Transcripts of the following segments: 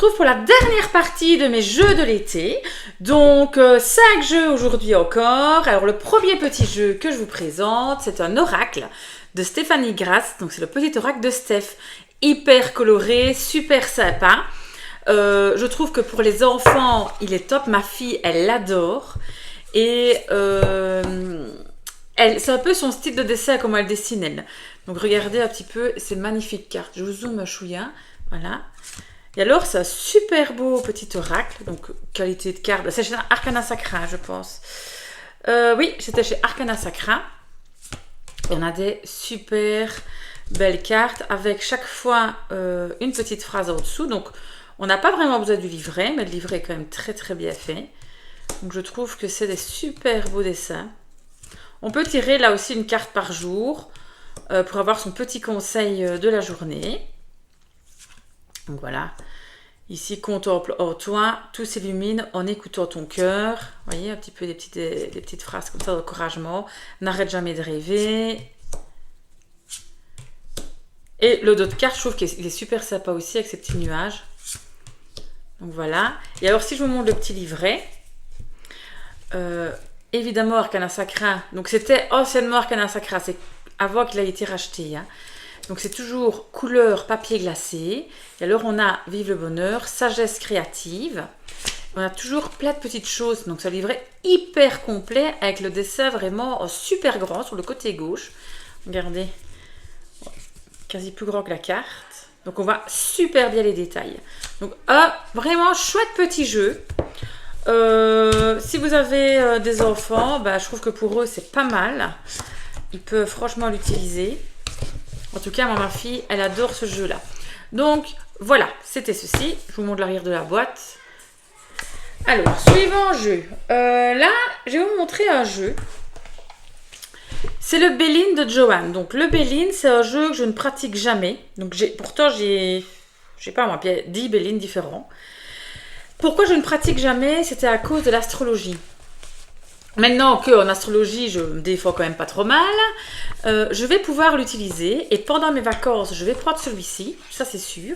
retrouve pour la dernière partie de mes jeux de l'été. Donc 5 jeux aujourd'hui encore. Alors le premier petit jeu que je vous présente, c'est un oracle de Stéphanie Grass. Donc c'est le petit oracle de Steph. Hyper coloré, super sympa. Je trouve que pour les enfants, il est top. Ma fille, elle l'adore. Et c'est un peu son style de dessin, comment elle dessine elle. Donc regardez un petit peu ces magnifiques cartes. Je vous zoome un chouïa. Voilà. Et alors, c'est un super beau petit oracle. Donc, qualité de carte. C'est chez Arcana Sacra, je pense. Oui, c'était chez Arcana Sacra. Et on a des super belles cartes avec chaque fois une petite phrase en dessous. Donc, on n'a pas vraiment besoin du livret, mais le livret est quand même très très bien fait. Donc, je trouve que c'est des super beaux dessins. On peut tirer là aussi une carte par jour pour avoir son petit conseil de la journée. Donc voilà, ici contemple en toi, tout s'illumine en écoutant ton cœur. Vous voyez, un petit peu des petites phrases comme ça d'encouragement. N'arrête jamais de rêver. Et le dos de carte, je trouve qu'il est super sympa aussi avec ces petits nuages. Donc voilà. Et alors si je vous montre le petit livret, évidemment Arcana Sacra. Donc c'était anciennement Arcana Sacra, c'est avant qu'il ait été racheté. Hein. Donc c'est toujours couleur papier glacé. Et alors on a Vive le bonheur, sagesse créative. On a toujours plein de petites choses. Donc c'est un livret hyper complet avec le dessin vraiment super grand sur le côté gauche. Regardez, quasi plus grand que la carte. Donc on voit super bien les détails. Donc vraiment chouette petit jeu. Si vous avez des enfants, je trouve que pour eux c'est pas mal. Ils peuvent franchement l'utiliser. En tout cas, moi, ma fille, elle adore ce jeu-là. Donc, voilà, c'était ceci. Je vous montre l'arrière de la boîte. Alors, suivant jeu. Là, je vais vous montrer un jeu. C'est le Béline de Joanne. Donc, le Béline, c'est un jeu que je ne pratique jamais. Donc, pourtant, j'ai, je sais pas moi, 10 Bélines différents. Pourquoi je ne pratique jamais? C'était à cause de l'astrologie. Maintenant qu'en astrologie, je me défends quand même pas trop mal, je vais pouvoir l'utiliser. Et pendant mes vacances, je vais prendre celui-ci, ça c'est sûr.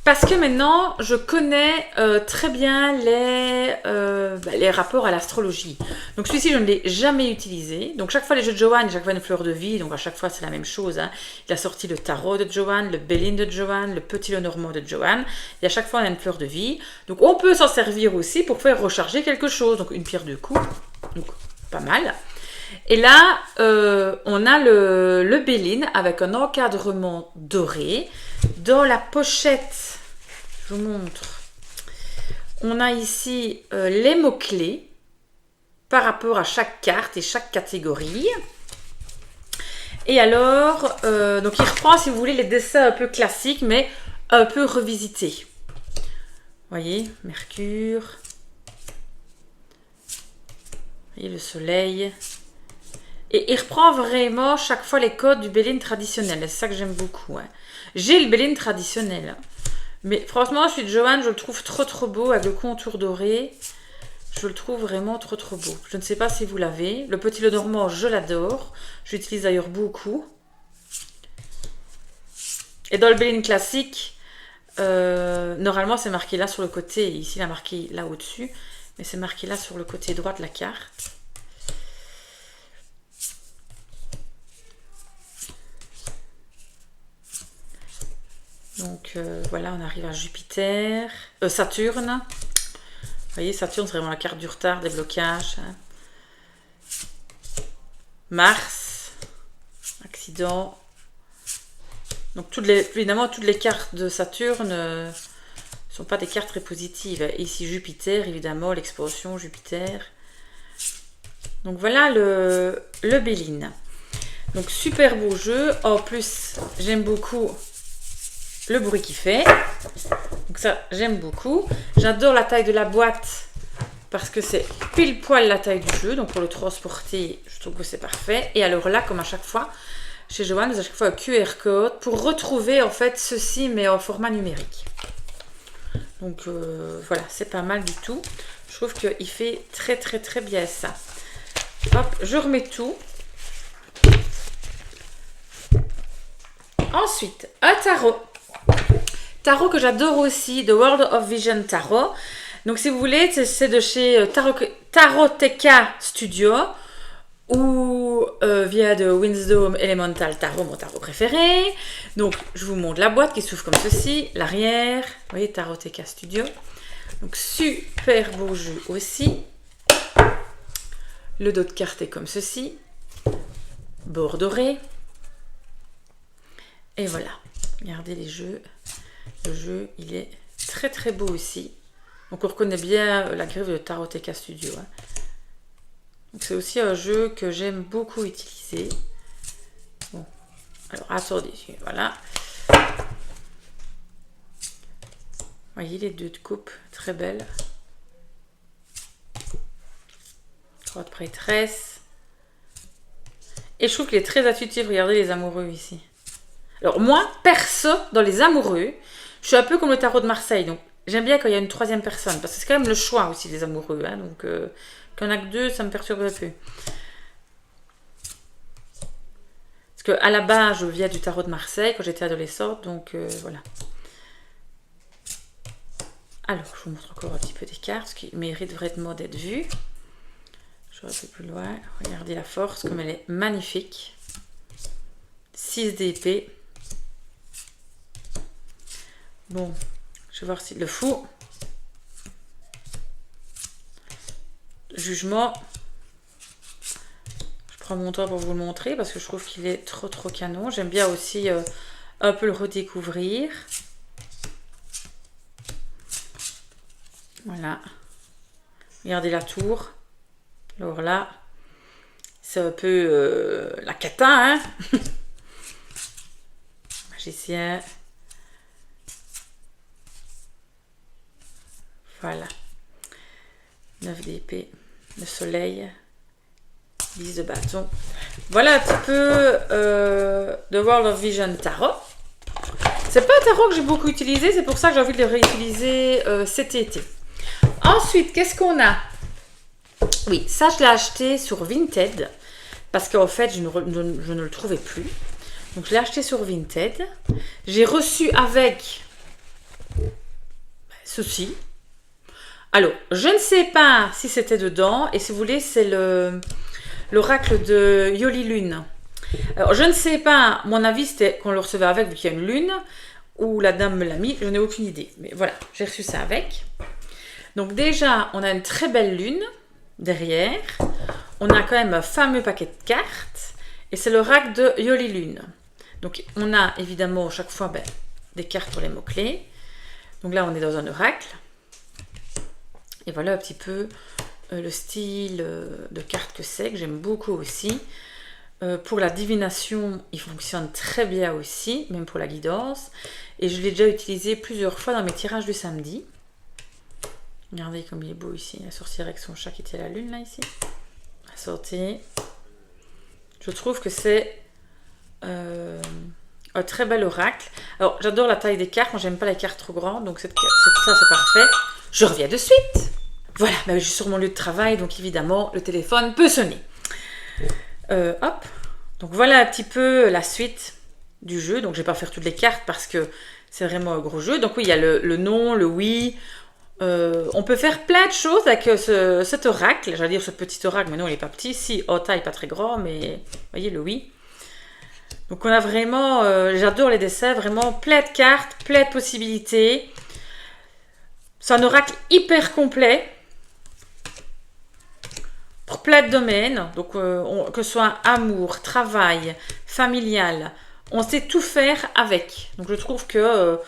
Parce que maintenant, je connais très bien les rapports à l'astrologie. Donc celui-ci, je ne l'ai jamais utilisé. Donc chaque fois les jeux de Joanne, chaque fois une fleur de vie. Donc à chaque fois, c'est la même chose. Hein. Il a sorti le tarot de Joanne, le Béline de Joanne, le petit Lenormand de Joanne. Et à chaque fois, on a une fleur de vie. Donc on peut s'en servir aussi pour faire recharger quelque chose. Donc une pierre de coups. Donc, pas mal. Et là, on a le Béline avec un encadrement doré. Dans la pochette, je vous montre, on a ici les mots-clés par rapport à chaque carte et chaque catégorie. Et alors, donc il reprend, si vous voulez, les dessins un peu classiques, mais un peu revisités. Vous voyez, Mercure. Vous voyez le soleil. Et il reprend vraiment chaque fois les codes du Béline traditionnel. C'est ça que j'aime beaucoup. Hein. J'ai le Béline traditionnel. Mais franchement, celui de Joanne, je le trouve trop beau avec le contour doré. Je le trouve vraiment trop beau. Je ne sais pas si vous l'avez. Le petit Lenormand, je l'adore. Je l'utilise d'ailleurs beaucoup. Et dans le Béline classique, normalement c'est marqué là sur le côté. Ici, il a marqué là au-dessus. Mais c'est marqué là sur le côté droit de la carte. Donc voilà, on arrive à Jupiter. Saturne. Vous voyez, Saturne, c'est vraiment la carte du retard, des blocages. Hein. Mars. Accident. Donc évidemment, toutes les cartes de Saturne... ne sont pas des cartes très positives. Et ici, Jupiter, évidemment, l'expansion Jupiter. Donc voilà le Béline. Donc super beau jeu. En plus, j'aime beaucoup le bruit qu'il fait. Donc ça, j'aime beaucoup. J'adore la taille de la boîte parce que c'est pile poil la taille du jeu. Donc pour le transporter, je trouve que c'est parfait. Et alors là, comme à chaque fois, chez Joanne, vous avez à chaque fois un QR code pour retrouver en fait ceci, mais en format numérique. Donc voilà, c'est pas mal du tout. Je trouve qu'il fait très bien ça. Hop, je remets tout. Ensuite, un tarot. tarot que j'adore aussi, The World of Vision Tarot. Donc si vous voulez, c'est de chez Taroteka Studio ou via de Wisdom Elemental Tarot, mon tarot préféré. Donc je vous montre la boîte qui s'ouvre comme ceci, l'arrière, vous voyez Taroteka Studio. Donc super beau jeu aussi. Le dos de carte est comme ceci, bord doré. Et voilà, regardez les jeux. Le jeu, il est très très beau aussi. Donc on reconnaît bien la griffe de Taroteka Studio. Hein. C'est aussi un jeu que j'aime beaucoup utiliser. Bon, alors attendez, voilà. Vous voyez les deux de coupe, très belles. Trois de prêtresse. Et je trouve qu'il est très intuitif, regardez les amoureux ici. Alors moi, perso, dans les amoureux, je suis un peu comme le tarot de Marseille. Donc j'aime bien quand il y a une troisième personne, parce que c'est quand même le choix aussi des amoureux. Hein, donc qu'il n'y en a que deux, ça me perturbe un peu. Parce qu'à la base, je viens du tarot de Marseille quand j'étais adolescente, donc voilà. Alors, je vous montre encore un petit peu des cartes, ce qui mérite vraiment d'être vu. Je vais un peu plus loin. Regardez la force, comme elle est magnifique. 6 d'épée. Bon, je vais voir si le fou. Jugement. Je prends mon temps pour vous le montrer parce que je trouve qu'il est trop canon. J'aime bien aussi un peu le redécouvrir. Voilà. Regardez la tour. Alors là, c'est un peu la cata, hein. Magicien. Voilà. 9 d'épée. Le soleil. 10 de bâton. Voilà un petit peu The World of Vision Tarot. C'est pas un tarot que j'ai beaucoup utilisé, c'est pour ça que j'ai envie de le réutiliser cet été. Ensuite, qu'est-ce qu'on a? Oui, ça je l'ai acheté sur Vinted parce qu'en fait je ne le trouvais plus. Donc je l'ai acheté sur Vinted. J'ai reçu avec ceci. Alors, je ne sais pas si c'était dedans et si vous voulez, c'est l'oracle de Yoli Lune. Alors, je ne sais pas, mon avis c'était qu'on le recevait avec vu qu'il y a une lune ou la dame me l'a mis, je n'ai aucune idée. Mais voilà, j'ai reçu ça avec. Donc déjà, on a une très belle lune derrière. On a quand même un fameux paquet de cartes et c'est l'oracle de Yoli Lune. Donc, on a évidemment chaque fois des cartes pour les mots-clés. Donc là, on est dans un oracle. Et voilà un petit peu le style de carte que c'est, que j'aime beaucoup aussi. Pour la divination, il fonctionne très bien aussi, même pour la guidance. Et je l'ai déjà utilisé plusieurs fois dans mes tirages du samedi. Regardez comme il est beau ici, la sorcière avec son chat qui tient la lune là ici. La sortie. Je trouve que c'est un très bel oracle. Alors j'adore la taille des cartes, moi j'aime pas les cartes trop grandes, donc ça c'est parfait. Je reviens de suite. Voilà, je suis sur mon lieu de travail, donc évidemment le téléphone peut sonner. Hop. Donc voilà un petit peu la suite du jeu. Donc je vais pas faire toutes les cartes parce que c'est vraiment un gros jeu. Donc oui, il y a le non, le oui. On peut faire plein de choses avec cet oracle. J'allais dire ce petit oracle, mais non, il n'est pas petit. Si, en taille, pas très grand, mais vous voyez le oui. Donc on a vraiment, j'adore les dessins, vraiment plein de cartes, plein de possibilités. C'est un oracle hyper complet pour plein de domaines. Donc que ce soit amour, travail, familial, on sait tout faire avec. Donc je trouve que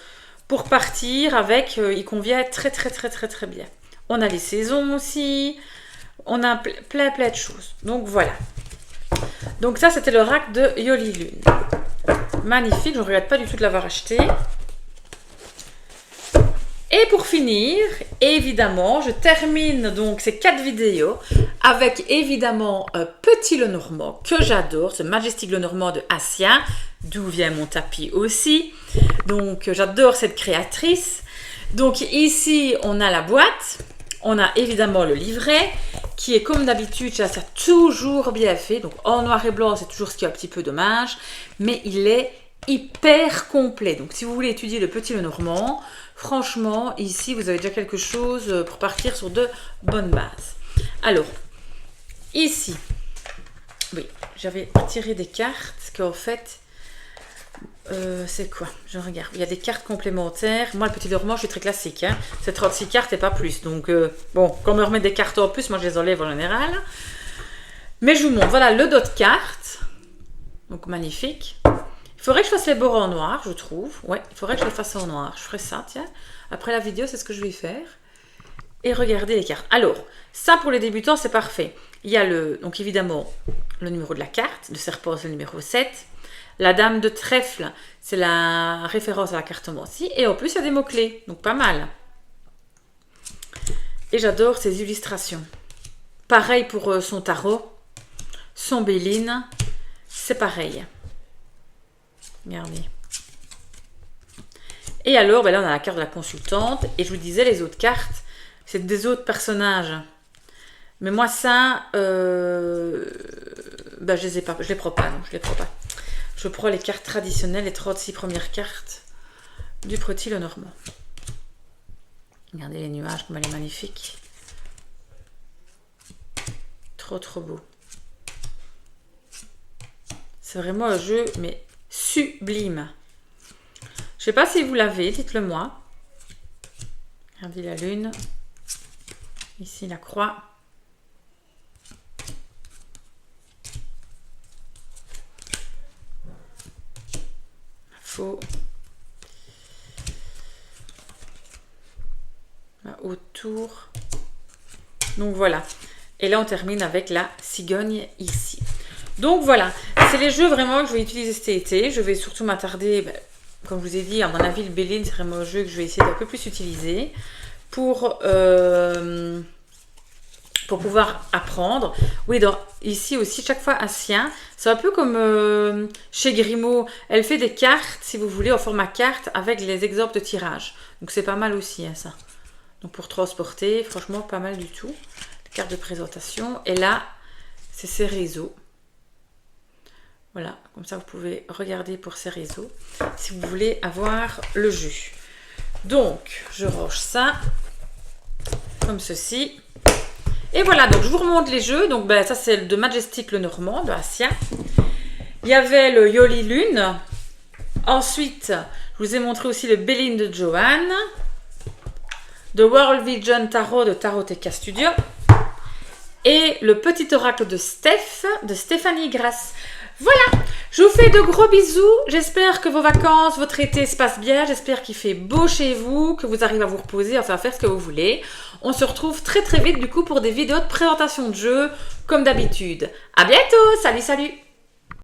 pour partir avec, il convient très bien. On a les saisons aussi, on a plein de choses. Donc voilà. Donc ça c'était l'oracle de Yoli Lune. Magnifique, je ne regrette pas du tout de l'avoir acheté. Et pour finir, évidemment, je termine donc ces 4 vidéos avec évidemment un petit Lenormand que j'adore, ce Majestic Lenormand de Assia, d'où vient mon tapis aussi. Donc j'adore cette créatrice. Donc ici, on a la boîte, on a évidemment le livret qui est comme d'habitude, ça toujours bien fait. Donc en noir et blanc, c'est toujours ce qui est un petit peu dommage, mais il est hyper complet. Donc si vous voulez étudier le Petit Lenormand, franchement, ici, vous avez déjà quelque chose pour partir sur de bonnes bases. Alors, ici, oui, j'avais tiré des cartes qu'en fait, c'est quoi? Je regarde. Il y a des cartes complémentaires. Moi, le Petit Lenormand, je suis très classique. Hein. C'est 36 cartes et pas plus. Donc, bon, quand on me remet des cartes en plus, moi, je les enlève en général. Mais je vous montre. Voilà le dos de cartes. Donc, magnifique. Il faudrait que je fasse les bords en noir, je trouve. Ouais, il faudrait que je les fasse en noir. Je ferai ça, tiens. Après la vidéo, c'est ce que je vais faire. Et regardez les cartes. Alors, ça, pour les débutants, c'est parfait. Il y a donc évidemment, le numéro de la carte. Le serpent, c'est le numéro 7. La dame de trèfle, c'est la référence à la cartomancie. Et en plus, il y a des mots-clés. Donc, pas mal. Et j'adore ces illustrations. Pareil pour son tarot. Son béline. C'est pareil. Regardez. Et alors, ben là, on a la carte de la consultante. Et je vous disais, les autres cartes, c'est des autres personnages. Mais moi, ça, ben, je les ai pas. Je les prends pas, non, je les prends pas. Je prends les cartes traditionnelles, les 36 premières cartes du Petit Lenormand. Regardez les nuages, comme elle est magnifique. Trop, trop beau. C'est vraiment un jeu, mais sublime. Je sais pas si vous l'avez, dites-le moi. Regardez la lune. Ici, la croix. Faux. Autour. Donc voilà. Et là, on termine avec la cigogne ici. Donc voilà. C'est les jeux vraiment que je vais utiliser cet été. Je vais surtout m'attarder, ben, comme je vous ai dit, à mon avis, le Béline, c'est vraiment un jeu que je vais essayer d'un peu plus utiliser pour pouvoir apprendre. Oui, donc ici aussi, chaque fois un sien. C'est un peu comme chez Grimaud. Elle fait des cartes, si vous voulez, en format carte avec les exemples de tirage. Donc c'est pas mal aussi, hein, ça. Donc pour transporter, franchement, pas mal du tout. Carte de présentation. Et là, c'est ces réseaux. Voilà, comme ça vous pouvez regarder pour ces réseaux si vous voulez avoir le jeu. Donc, je range ça comme ceci. Et voilà, donc je vous remonte les jeux. Donc, ben, ça c'est de Majestic Lenormand, de Assia. Il y avait le Yoli Lune. Ensuite, je vous ai montré aussi le Béline de Joanne. The World Vision Tarot de Taroteka Studio. Et le Petit Oracle de Stéphanie Grasse. Voilà, je vous fais de gros bisous. J'espère que vos vacances, votre été se passe bien. J'espère qu'il fait beau chez vous, que vous arrivez à vous reposer, enfin à faire ce que vous voulez. On se retrouve très très vite du coup pour des vidéos de présentation de jeux comme d'habitude. À bientôt, salut salut.